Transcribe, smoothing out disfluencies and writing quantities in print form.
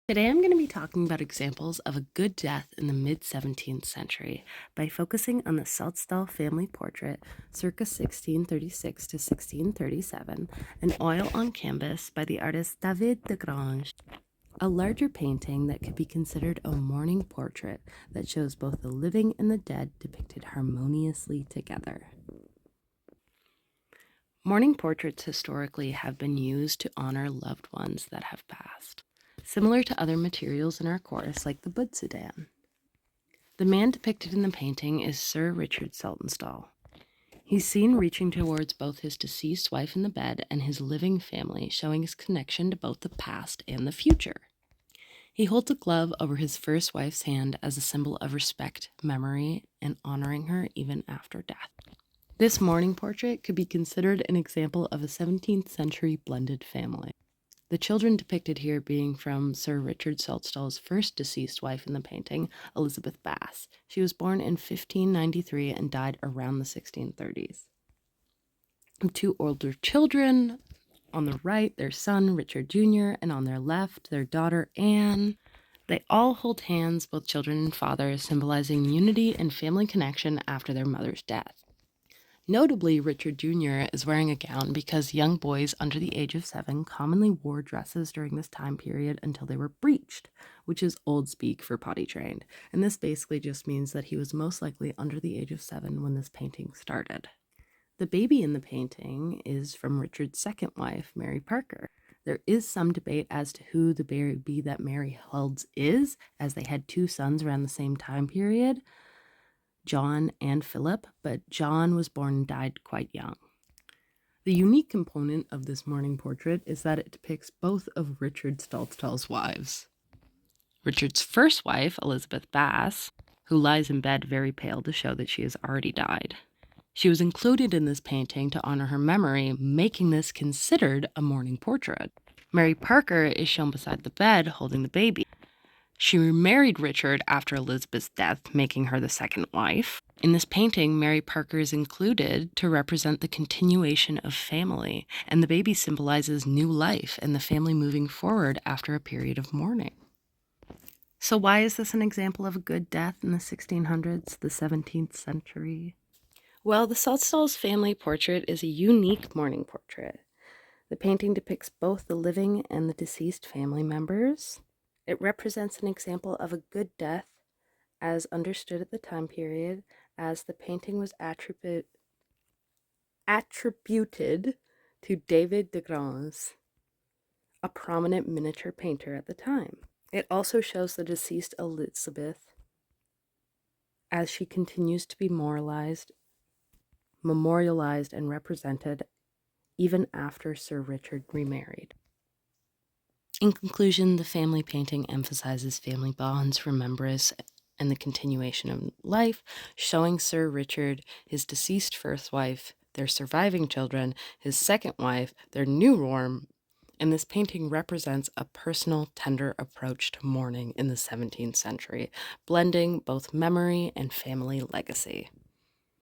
Today I'm going to be talking about examples of a good death in the mid-17th century by focusing on the Salzdahl family portrait circa 1636 to 1637, an oil on canvas by the artist David de Grange, a larger painting that could be considered a mourning portrait that shows both the living and the dead depicted harmoniously together. Mourning portraits historically have been used to honor loved ones that have passed, similar to other materials in our chorus like the Buttsudan. The man depicted in the painting is Sir Richard Saltonstall. He's seen reaching towards both his deceased wife in the bed and his living family, showing his connection to both the past and the future. He holds a glove over his first wife's hand as a symbol of respect, memory, and honoring her even after death. This mourning portrait could be considered an example of a 17th century blended family. The children depicted here being from Sir Richard Saltstall's first deceased wife in the painting, Elizabeth Bass. She was born in 1593 and died around the 1630s. Two older children, on the right, their son, Richard Jr., and on their left, their daughter, Anne. They all hold hands, both children and father, symbolizing unity and family connection after their mother's death. Notably, Richard Jr. is wearing a gown because young boys under the age of 7 commonly wore dresses during this time period until they were breeched, which is old speak for potty trained, and this basically just means that he was most likely under the age of 7 when this painting started. The baby in the painting is from Richard's second wife, Mary Parker. There is some debate as to who the baby that Mary holds is, as they had 2 sons around the same time period, John and Philip, but John was born and died quite young. The unique component of this mourning portrait is that it depicts both of Richard Saltstall's wives. Richard's first wife, Elizabeth Bass, who lies in bed very pale to show that she has already died. She was included in this painting to honor her memory, making this considered a mourning portrait. Mary Parker is shown beside the bed holding the baby. She remarried Richard after Elizabeth's death, making her the second wife. In this painting, Mary Parker is included to represent the continuation of family, and the baby symbolizes new life and the family moving forward after a period of mourning. So why is this an example of a good death in the 1600s, the 17th century? Well, the Saltstall's family portrait is a unique mourning portrait. The painting depicts both the living and the deceased family members. It represents an example of a good death as understood at the time period, as the painting was attributed to David de Grange, a prominent miniature painter at the time. It also shows the deceased Elizabeth as she continues to be memorialized and represented even after Sir Richard remarried. In conclusion, the family painting emphasizes family bonds, remembrance, and the continuation of life, showing Sir Richard, his deceased first wife, their surviving children, his second wife, their new warm, and this painting represents a personal, tender approach to mourning in the 17th century, blending both memory and family legacy.